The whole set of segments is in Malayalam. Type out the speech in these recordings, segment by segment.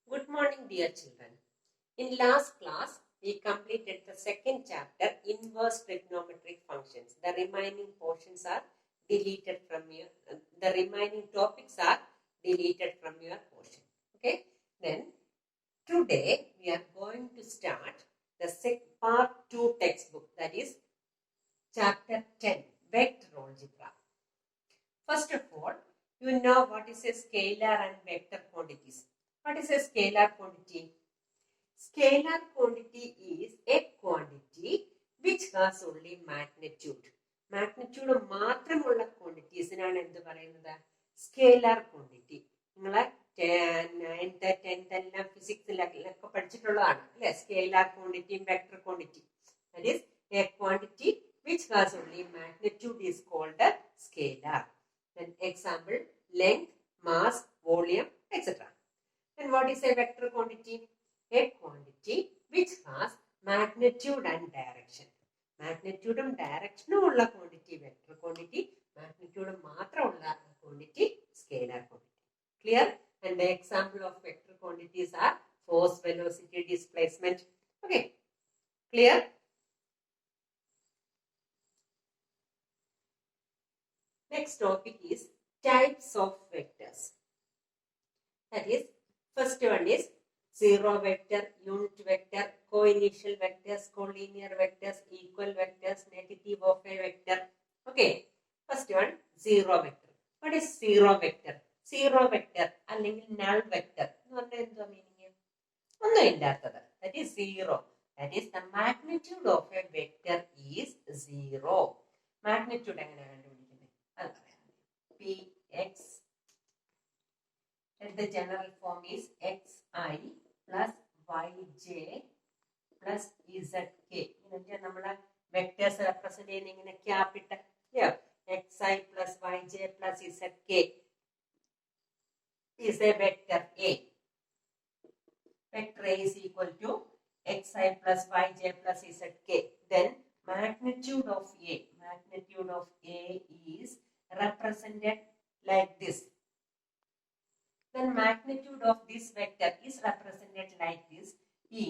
Good morning, dear children. In last class, we completed the second chapter, inverse trigonometric functions. The remaining portions are deleted from your, the remaining topics are deleted from your portion. Okay. Then today we are going to start the part 2 textbook, that is chapter 10, vector algebra. First of all, you know what is a scalar and vector quantities. What is a scalar quantity? Scalar quantity is a quantity which has only magnitude. Magnitude മാത്രമുള്ള ക്വാണ്ടിറ്റീസിനാണ് എന്ത് പറയുന്നത്? Scalar quantity. നിങ്ങളെ 9th 10th എല്ലാം ഫിസിക്സിലൊക്കെ പഠിച്ചിട്ടുള്ളതാണ് അല്ലെ? സ്കേലാർ ക്വാണ്ടിറ്റിയും vector quantity. That is a quantity which has only magnitude is called a scalar. Then example, length, mass, volume, etc. Then what is a vector quantity? A quantity which has magnitude and direction. Magnitude and direction ഉള്ള quantity vector quantity, magnitude മാത്രമുള്ള quantity scalar quantity. Clear? And the example of vector quantities are force, velocity, displacement. Okay. Clear? Next topic is types of vectors. That is, first one is zero vector, unit vector, co-initial vectors, collinear vectors, equal vectors, negative of a vector. Okay, first one, zero vector. What is zero vector? Zero vector അല്ലെങ്കിൽ null vector എന്ന് പറഞ്ഞാൽ എന്താ മീനിങ്? ഒന്നും ഇല്ലാത്തത്. That is zero. That is the magnitude of a vector is zero. Magnitude എങ്ങനെ കണ്ടുപിടിക്കുന്നത്? അത് പറയാം. Px. And the general form is xi plus yj plus zk. നമ്മളെ വെക്ടേഴ്സ് റെപ്രസെന്റ് ചെയ്യുന്ന ഇങ്ങനെ capital xi plus yj plus zk is a vector A. Vector A is equal to xi plus yj plus zk. Then magnitude of A is represented like this. Then magnitude of this vector is represented like this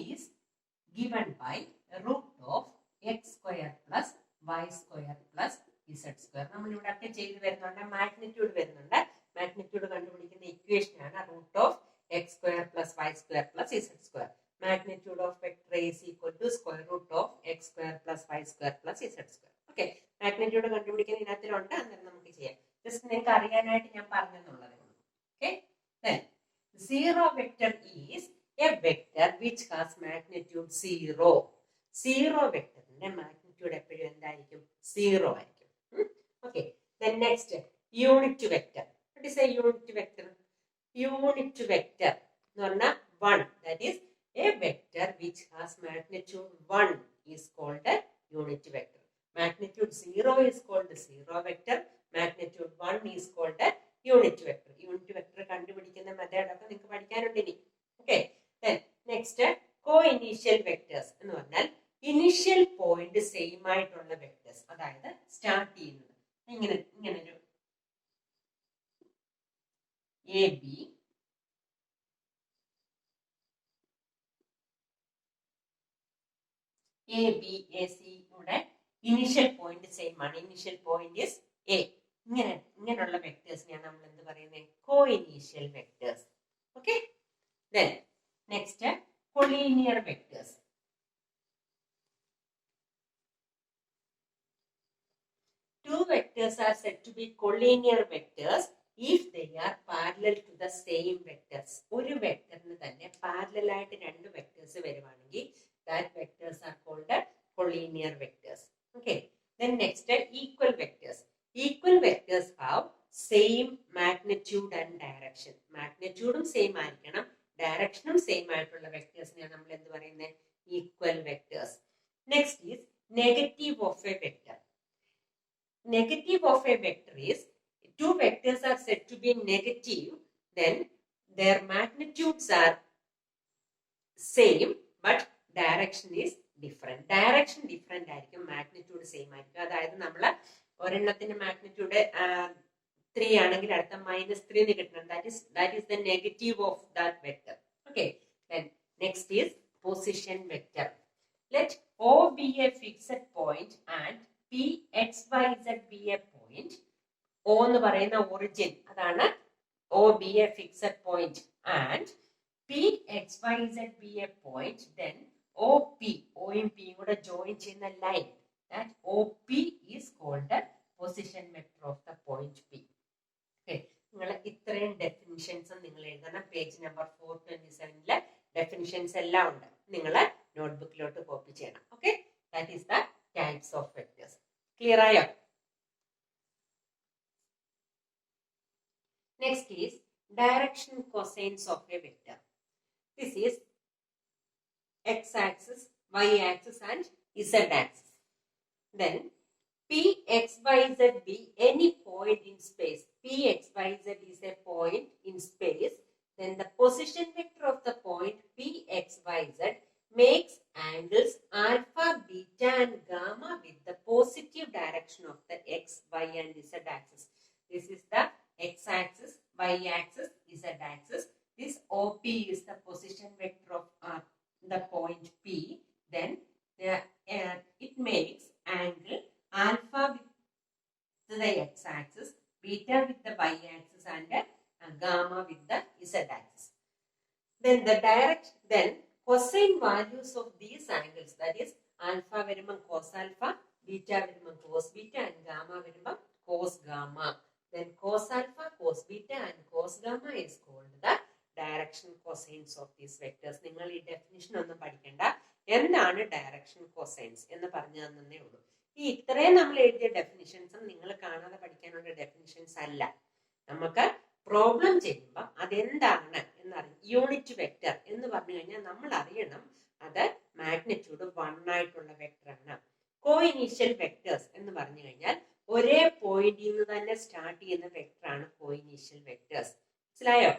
is given by root of x square plus y square plus z square. നമ്മൾ ഇവിടെ ഒക്കെ ചെയ്തു വരുന്നുണ്ട്, മാഗ്നിറ്റ്യൂഡ് വരുന്നുണ്ട്. മാഗ്നിറ്റ്യൂഡ് കണ്ടുപിടിക്കുന്ന ഇക്വേഷൻ ആണ് root of x square plus y square plus z square. Magnitude of vector A is equal to square root of x square plus y square plus z square. Okay, magnitude കണ്ടുപിടിക്കുന്ന ഇതിനകത്തിലുണ്ട്, അന്നേരം നമുക്ക് ചെയ്യാം. ജസ്റ്റ് നിങ്ങൾക്ക് അറിയാനായിട്ട് ഞാൻ പറഞ്ഞെന്നുള്ളത്. Okay. Then, zero vector is a vector which has magnitude 0. Zero vector magnitude എപ്പോഴും എന്തായിരിക്കും? 0 ആയിരിക്കും. Okay. Then next, unit vector. What is a unit vector? Unit vector എന്ന് പറഞ്ഞാൽ 1. That is a vector which has magnitude 1 is called a unit vector. Magnitude 0 is called the zero vector. Magnitude 1 is called a unit vector. Unit vector കണ്ടുപിടിക്കുന്ന മെത്തേഡ് ഒക്കെ നിങ്ങൾക്ക് പഠിക്കാനുണ്ട് ഇനി. Okay. Then next, co-initial vectors എന്ന് പറഞ്ഞാൽ ഇനിഷ്യൽ പോയിന്റ് സെയിം ആയിട്ടുള്ള വെക്ടേഴ്സ്. അതായത് സ്റ്റാർട്ട് ചെയ്യുന്നത് ഇങ്ങനെ ഒരു AC യുടെ ഇനിഷ്യൽ പോയിന്റ് സെയിം ആണ്. Initial point is A. ഇങ്ങനെയുള്ള വെക്ടേഴ്സിനെയാണ് നമ്മൾ എന്ത് പറയുന്നത്? co-initial vectors. Okay. Then next, collinear vectors. Two vectors are said to be collinear vectors if they are parallel to the same vectors. ഒരു വെക്ടറിന് തന്നെ പാരലൽ ആയിട്ട് രണ്ട് വെക്ടേഴ്സ് വരുവാണെങ്കിൽ that vectors are called collinear vectors. Okay. Then next, equal vectors. Equal vectors have same magnitude and direction. മാഗ്നിറ്റ്യൂഡും സെയിം ആയിരിക്കണം, ഡയറക്ഷനും സെയിം ആയിട്ടുള്ള വെക്ടേഴ്സിനെയാണ് നമ്മൾ എന്ത് പറയുന്നത്? Equal vectors. Next is negative of a vector. Negative of a vector is two vectors are said to be negative, then their magnitudes are same but direction is different. Direction different ആയിരിക്കും, magnitude same ആയിരിക്കും. അതായത് നമ്മൾ ഒരെണ്ണത്തിന്റെ മാഗ്നിറ്റ്യൂഡ് 3 ആണെങ്കിൽ അടുത്ത -3 കിട്ടണം. That is the negative of that vector. Okay, then next is position vector. Let O be a fixed point and P, X, Y, Z be a point. O എന്ന് പറയുന്ന origin അതാണ് O be a fixed point and P, X, Y, Z be a point. Then OP, O യും P യും കൂടെ join ചെയ്യുന്ന line, that OP is called the position vector of the point P. Okay, നിങ്ങൾ ഇത്രയും ഡെഫിനിഷൻസ് നിങ്ങൾ എഴുതണം. പേജ് നമ്പർ 427 ഡെഫിനിഷൻസ് എല്ലാം ഉണ്ട്. നിങ്ങൾ നോട്ട്ബുക്കിലോട്ട് കോപ്പി ചെയ്യണം. Okay, that is the types of vectors. Clear ആയോ? Next is direction cosines of a vector. This is x-axis, y-axis and z-axis. Then P, X, Y, Z be any point in space. P, X, Y, Z is a point in space. Then the position vector of the point P, X, Y, Z makes angles alpha, beta and gamma with the positive direction of the X, Y and Z axis. This is the x-axis, y-axis, z-axis. This OP is the position vector of the point P. Then it makes angle alpha with the x-axis, beta with the y-axis and gamma with the z-axis. Then cosine values of these angles, that is alpha വരുമ്പം cos alpha, beta വരുമ്പം cos beta and gamma വരുമ്പം cos gamma. Then cos alpha, cos beta and cos gamma is called the direction cosines of these vectors. നിങ്ങൾ ഈ ഡെഫിനിഷൻ ഒന്നും പഠിക്കണ്ട. എന്താണ് ഡയറക്ഷൻ കോസൈൻസ് എന്ന് പറഞ്ഞു തന്നേ ഉള്ളൂ. ഈ ഇത്രയും നമ്മൾ എഴുതിയ ഡെഫിനിഷൻസും നിങ്ങൾ കാണാതെ പഠിക്കാനുള്ള ഡെഫിനിഷൻസ് അല്ല. നമുക്ക് പ്രോബ്ലം ചെയ്യുമ്പോൾ അതെന്താണ് എന്നറിയാം. യൂണിറ്റ് വെക്ടർ എന്ന് പറഞ്ഞു കഴിഞ്ഞാൽ നമ്മൾ അറിയണം അത് മാഗ്നിറ്റ്യൂഡ് 1 ആയിട്ടുള്ള വെക്ടർ ആണ്. കോ ഇനീഷ്യൽ വെക്ടേഴ്സ് എന്ന് പറഞ്ഞു കഴിഞ്ഞാൽ ഒരേ പോയിന്റിൽ നിന്ന് തന്നെ സ്റ്റാർട്ട് ചെയ്യുന്ന വെക്ടർ ആണ് കോ ഇനീഷ്യൽ വെക്ടേഴ്സ്. മനസ്സിലായോ?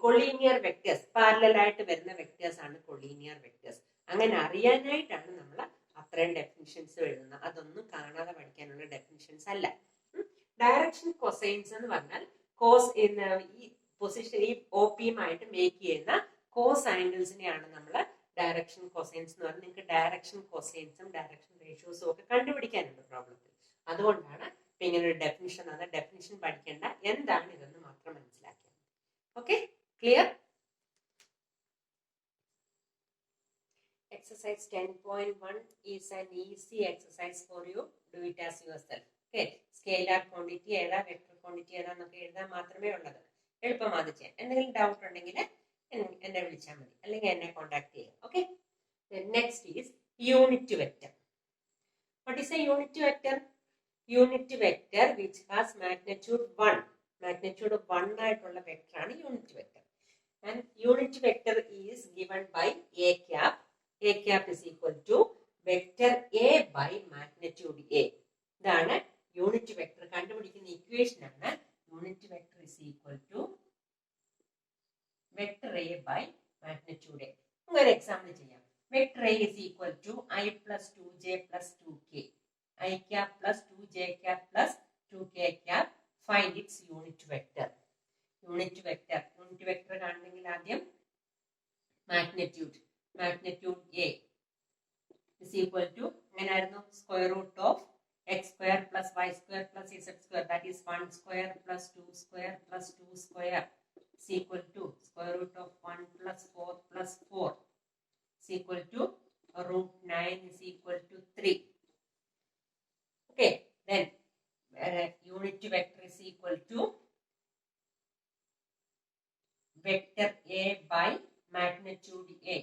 കൊളീനിയർ വെക്ടേഴ്സ്, പാരലൽ ആയിട്ട് വരുന്ന വെക്ടേഴ്സ് ആണ് കൊളീനിയർ വെക്ടേഴ്സ്. അങ്ങനെ അറിയാനായിട്ടാണ് നമ്മൾ അത്രയും ഡെഫിനിഷൻസ് എഴുതുന്നത്. അതൊന്നും കാണാതെ പഠിക്കാനുള്ള ഡെഫിനിഷൻസ് അല്ല. ഡയറക്ഷൻ കൊസൈൻസ് എന്ന് പറഞ്ഞാൽ കോസ് ഈ പൊസിഷൻ ഈ ഒ പിയുമായിട്ട് മേക്ക് ചെയ്യുന്ന കോസ് ആംഗിൾസിനെയാണ് നമ്മൾ ഡയറക്ഷൻ കൊസൈൻസ് എന്ന് പറഞ്ഞാൽ. നിങ്ങൾക്ക് ഡയറക്ഷൻ കൊസൈൻസും ഡയറക്ഷൻ റേഷ്യോസും ഒക്കെ കണ്ടുപിടിക്കാനുണ്ട് പ്രോബ്ലത്തിൽ. അതുകൊണ്ടാണ് ഇപ്പൊ ഇങ്ങനെ ഒരു ഡെഫിനിഷൻ ആണ്. ഡെഫിനിഷൻ പഠിക്കേണ്ട, എന്താണ് ഇതെന്ന് മാത്രം മനസ്സിലാക്കിയാൽ. Okay, clear? Exercise 10.1 is an easy exercise for you. Do it as yourself. Okay, scalar quantity ഏതാ, വെക്ടർ ക്വാണ്ടിറ്റി ഏതാന്നൊക്കെ എഴുതാൻ മാത്രമേ ഉള്ളത്. എളുപ്പം അത് ചെയ്യാം. എന്തെങ്കിലും ഡൗട്ട് ഉണ്ടെങ്കിൽ എന്നെ വിളിച്ചാൽ മതി, അല്ലെങ്കിൽ എന്നെ കോൺടാക്ട് ചെയ്യാം. Okay, next is unit vector. What is a unit vector? Unit vector which has magnitude 1. Magnitude 1 ആയിട്ടുള്ള വെക്ടർ ആണ് unit vector. And unit vector is given by a cap. A cap is equal to vector A by magnitude A. ഇതാണ് യൂണിറ്റ് വെക്ടർ. കണ്ടുപിടിക്കുന്ന ഇക്വേഷൻ ആണ് unit vector is equal to vector A by magnitude A. നമുക്ക് ഒരു എക്സാമ്പിൾ ചെയ്യാം. Vector A is equal to I plus 2j plus 2k. I cap plus 2j cap plus 2k cap. Find its unit vector. Unit vector കാണണമെങ്കിൽ ആദ്യം magnitude A is equal to എങ്ങനെയായിരുന്നു? square root of x square plus y square plus z square, that is 1 square plus 2 square plus 2 square is equal to square root of 1 plus 4 plus 4 is equal to root 9 is equal to 3. Okay, then unit vector is equal to vector A by magnitude A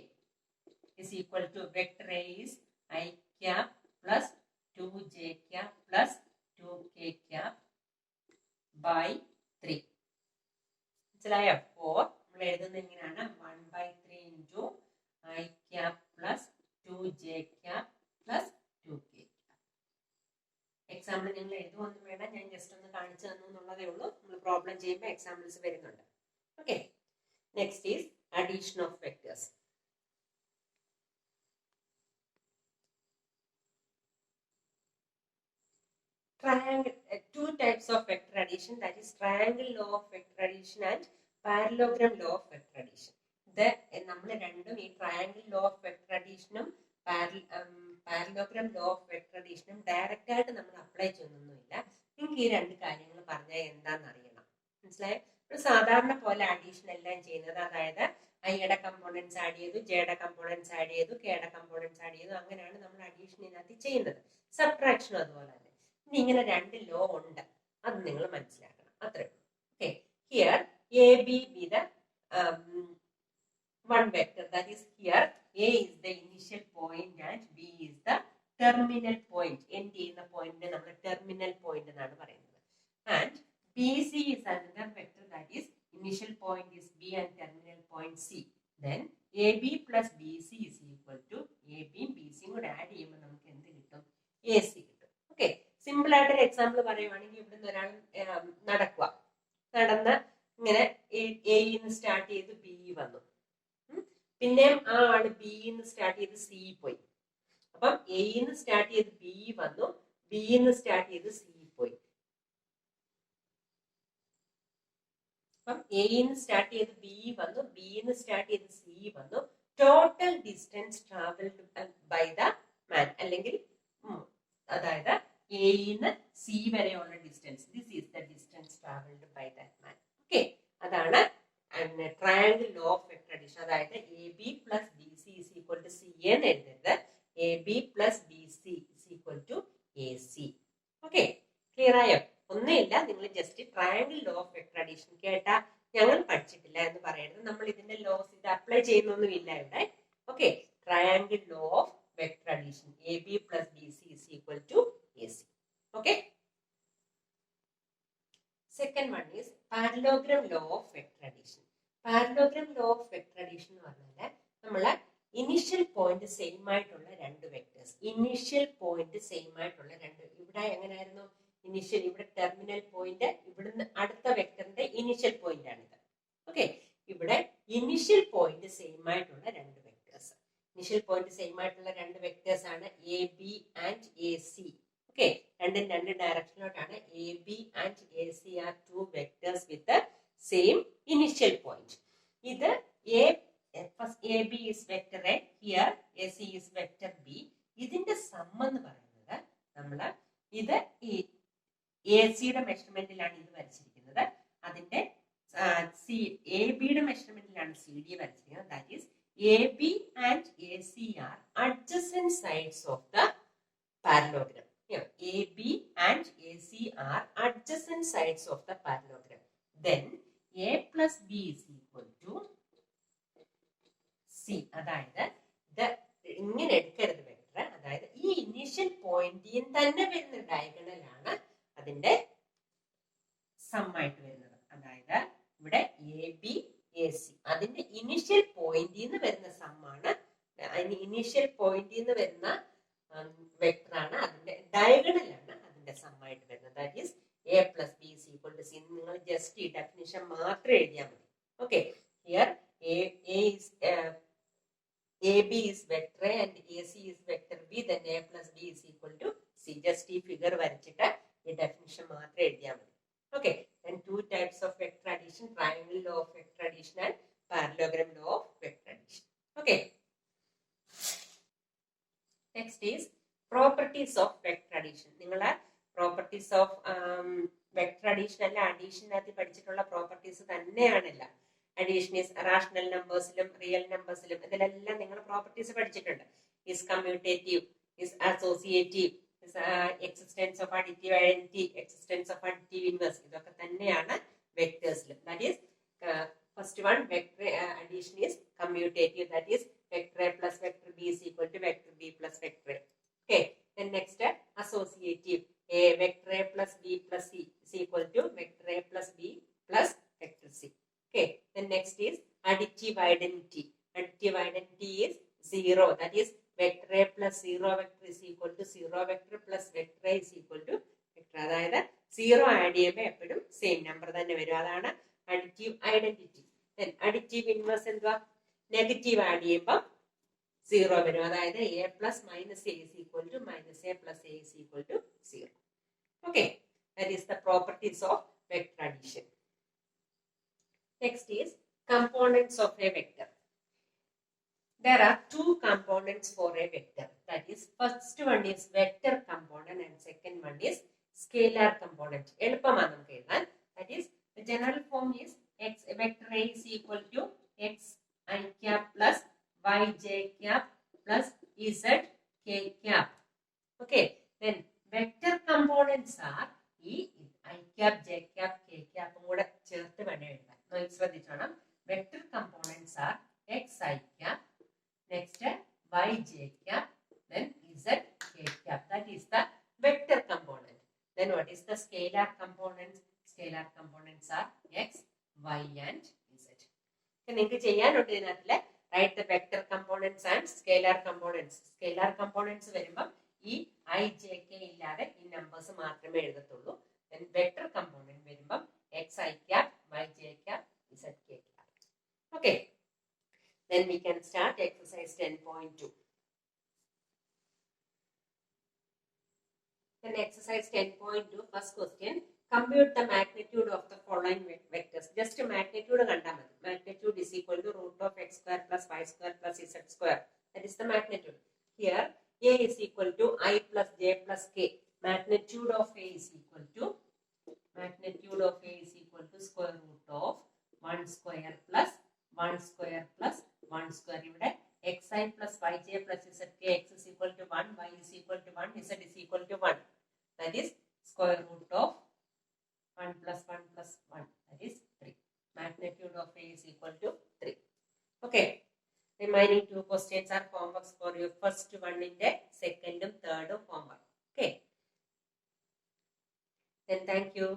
is equal to vector A is I cap plus 2j cap plus 2k cap by 3. മനസ്സിലായോ? 4 നമ്മൾ എഴുതുന്നത് എങ്ങനെയാണ്? 1 by 3 into I cap plus 2j cap plus 2k cap. Example നിങ്ങൾ എഴുതുമൊന്നും വേണ്ട, ഞാൻ ജസ്റ്റ് ഒന്ന് കാണിച്ചു തന്നു എന്നുള്ളതേ ഉള്ളൂ. നമ്മൾ പ്രോബ്ലം ചെയ്യുമ്പോൾ എക്സാമ്പിൾസ് വരുന്നുണ്ട്. Okay, next is addition of vectors. Triangle, two types of vector addition, that is triangle law of vector addition and parallelogram law of vector addition. നമ്മൾ രണ്ടും ഈ ട്രയാങ്കിൾ ലോ ഓഫ് വെക്ടർ അഡീഷനും പാരലോഗ്രാം ലോ ഓഫ് വെക്ടർ അഡീഷനും ഡയറക്റ്റ് ആയിട്ട് നമ്മൾ അപ്ലൈ ചെയ്യുന്നൊന്നുമില്ല. നിങ്ങൾക്ക് ഈ രണ്ട് കാര്യങ്ങൾ പറഞ്ഞാൽ എന്താണെന്ന് അറിയണം. മനസ്സിലായോ? സാധാരണ പോലെ അഡീഷൻ എല്ലാം ചെയ്യുന്നത്, അതായത് ഐയുടെ കമ്പോണൻസ് ആഡ് ചെയ്തു, ജെയുടെ കമ്പോണൻസ് ആഡ് ചെയ്തു, കെയുടെ കമ്പോണൻസ് ആഡ് ചെയ്തു, അങ്ങനെയാണ് നമ്മൾ അഡീഷനകത്ത് ചെയ്യുന്നത്. സബ്ട്രാക്ഷനും അതുപോലെ തന്നെ. ഇനി ഇങ്ങനെ രണ്ട് ലോ ഉണ്ട്, അത് നിങ്ങൾ മനസ്സിലാക്കണം. അത്രേ ഉള്ളൂ. Okay, here A B B the one vector, that is here A is the initial point and B is the terminal point. End ചെയ്യുന്ന പോയിന്റ് നമ്മൾ terminal point എന്നാണ് പറയുന്നത്. And BC is another vector, that is initial point is B and terminal point C. Then AB plus BC is equal to AB BC കൂടെ ആഡ് ചെയ്യുമ്പോൾ നമുക്ക് എന്ത് കിട്ടും? AC കിട്ടും. ഓക്കെ, സിമ്പിൾ ആയിട്ടൊരു എക്സാമ്പിൾ പറയുവാണെങ്കിൽ ഇവിടുന്ന് ഒരാൾ നടന്ന് ഇങ്ങനെ എന്ന് സ്റ്റാർട്ട് ചെയ്ത് ബി വന്നു, പിന്നെയും ആ ആള് ബിന്ന് സ്റ്റാർട്ട് ചെയ്ത് സി പോയി. അപ്പം എന്ന് സ്റ്റാർട്ട് ചെയ്ത് ബി വന്നു, ബിന്ന് സ്റ്റാർട്ട് ചെയ്ത് സി പോയി. അപ്പം എന്ന് സ്റ്റാർട്ട് ചെയ്ത് ബി വന്നു, ബിന്ന് സ്റ്റാർട്ട് ചെയ്ത് സി വന്നു. Total distance travelled by the man, അല്ലെങ്കിൽ അതായത് എന്ന് സി വരെയുള്ള distance, this is the distance travelled by that man. Okay, അതാണ് triangle law of vector addition. അതായത് A B plus B C is equal to C എന്ന് എഴുതരുത്, A B plus B C is equal to A C. Okay, clear ആയോ? ഒന്നുമില്ല, നിങ്ങൾ just triangle law of vector addition കേട്ടാ ഞങ്ങൾ പഠിച്ചിട്ടില്ല എന്ന് പറയരുത്. നമ്മൾ ഇതിന്റെ ലോസ് ഇത് അപ്ലൈ ചെയ്യുന്നൊന്നുമില്ല ഇവിടെ. Okay, triangle law of vector addition, A B plus B C is equal to A C. Okay, second one is parallelogram law of vector addition. Parallelogram law of vector addition എന്ന് പറഞ്ഞാൽ നമ്മളെ ഇനിഷ്യൽ പോയിന്റ് സെയിം ആയിട്ടുള്ള രണ്ട് വെക്ടേഴ്സ്, ഇനിഷ്യൽ പോയിന്റ് സെയിം ആയിട്ടുള്ള രണ്ട്, ഇവിടെ എങ്ങനെയായിരുന്നു ഇനിഷ്യൽ, ഇവിടെ ടെർമിനൽ പോയിന്റ്, ഇവിടുന്ന് അടുത്ത വെക്ടറിന്റെ ഇനിഷ്യൽ പോയിന്റ് ആണിത്. ഓക്കെ, ഇവിടെ ഇനിഷ്യൽ പോയിന്റ് സെയിം ആയിട്ടുള്ള രണ്ട് വെക്ടേഴ്സ്, ഇനിഷ്യൽ പോയിന്റ് സെയിം ആയിട്ടുള്ള രണ്ട് വെക്ടേഴ്സ് ആണ് A B and A C. Okay, രണ്ടും രണ്ട് ഡയറക്ഷനിലോട്ടാണ്. A B and A C are two vectors with same initial point. ഇത് A B is vector A, here A C is vector B. ഇതിന്റെ സം എന്ന് പറയുന്നത് നമ്മള് ഇത് ഈ എ സിയുടെ മെഷർമെന്റിലാണ് ഇത് വരച്ചിരിക്കുന്നത്, അതിന്റെ എ ബിയുടെ മെഷർമെന്റിലാണ് സി ഡി വരച്ചിരിക്കുന്നത്. That is A B and A C are adjacent sides of the parallelogram. Here, AB and AC are adjacent sides of the parallelogram. Then A plus B is equal to C. അതായത് ഇങ്ങനെ എടുക്കരുത് വെക്ടർ, അതായത് ഈ ഇനീഷ്യൽ പോയിന്റിൽ തന്നെ വരുന്ന ഡയഗണലാണ് അതിന്റെ സം ആയിട്ട് വരുന്നത്. അതായത് ഇവിടെ എ ബി എ സി, അതിന്റെ ഇനീഷ്യൽ പോയിന്റിൽ നിന്ന് വരുന്ന സം ആണ്, ഇനീഷ്യൽ പോയിന്റിൽ നിന്ന് വരുന്ന വെക്ടർ ആണ്, അതിന്റെ ഡയഗണലാണ് അതിന്റെ സം ആയിട്ട് വരുന്നത്. That is A plus B is equal to C. നിങ്ങൾ ജസ്റ്റ് ഈ ഡെഫിനിഷൻ മാത്രം എഴുതിയാൽ മതി. Okay, here A B is vector A and A C is vector B, then A plus B is equal to C. Just ഈ ഫിഗർ വരച്ചിട്ട് ഈ ഡെഫിനിഷൻ മാത്രം എഴുതിയാൽ മതി. Okay, then two types of vector addition, triangle law of vector addition and parallelogram law of vector addition. Okay, next is properties of vector addition. നിങ്ങളെ properties of vector addition അല്ല, അഡീഷനകത്ത് പഠിച്ചിട്ടുള്ള പ്രോപ്പർട്ടീസ് തന്നെയാണല്ല. അഡീഷൻ ഈസ് റാഷണൽ നമ്പേഴ്സിലും റിയൽ നമ്പേഴ്സിലും ഇതിലെല്ലാം നിങ്ങൾ പ്രോപ്പർട്ടീസ് പഠിച്ചിട്ടുണ്ട്. Is commutative, is associative, existence of additive identity, existence of additive inverse, ഇതൊക്കെ തന്നെയാണ് വെക്ടേഴ്സിൽ. That is first one vector addition is commutative, that is vector a plus vector b is equal to vector b plus vector a. Okay, then next associative, a vector a plus b plus c is equal to vector a plus b plus vector c. Okay, then next is additive identity. Additive identity is 0, that is vector a plus 0 vector is equal to 0 vector plus vector a is equal to vector. അതായത് 0 ആഡ് ചെയ്യുമ്പോൾ എപ്പോഴും സെയിം നമ്പർ തന്നെ വരും, അതാണ് additive identity. Then additive inverse എന്തുവാ? നെഗറ്റീവ് ആഡ് ചെയ്യുമ്പോൾ 0 വരും, അതായത് A plus minus A is equal to minus A plus A is equal to 0. Okay, that is the properties of vector addition. Next is components of a vector. There are two components for a vector. That is, first one is vector component and second one is scalar component. എളുപ്പമാണ് നമുക്ക് എഴുതാൻ. That is, the general form is x vector A is equal to x I cap plus y j cap plus z k cap. Okay, then vector components are ഈ I cap, j cap, k cap കൂടെ ചേർത്ത് വേണം എഴുതാൻ. ശ്രദ്ധിച്ചോണം. Vector components are x I cap, next y j cap, then z k cap. That is the vector component. Then what is the scalar components? Scalar components are x, y and z. നിങ്ങൾക്ക് ചെയ്യാനുണ്ട് ഇതിനകത്തില് write the vector components and scalar components. Scalar components വരുമ്പോൾ ഈ I, j, k ഇല്ലാതെ ഈ നമ്പേഴ്സ് മാത്രമേ എഴുതത്തുള്ളൂ. Then vector component വരുമ്പോൾ x I cap, y j cap, z k cap. Okay. Then we can start exercise 10.2. Then exercise 10.2, first question. Compute the magnitude of the following vectors. Just magnitude kanda madi. Magnitude is equal to root of x square plus y square plus z square. That is the magnitude. Here a is equal to I plus j plus k. Magnitude of a is equal to square root of 1 square plus 1 square plus 1 square. ഇവിടെ xi plus yj plus zk, x is equal to 1, y is equal to 1, z is equal to 1. That is square root of 1 plus 1 plus 1. That is 3. Magnitude of A is equal to 3. Okay. Remaining two questions are homeworks for your first one in the second and third homework. Okay. Then thank you.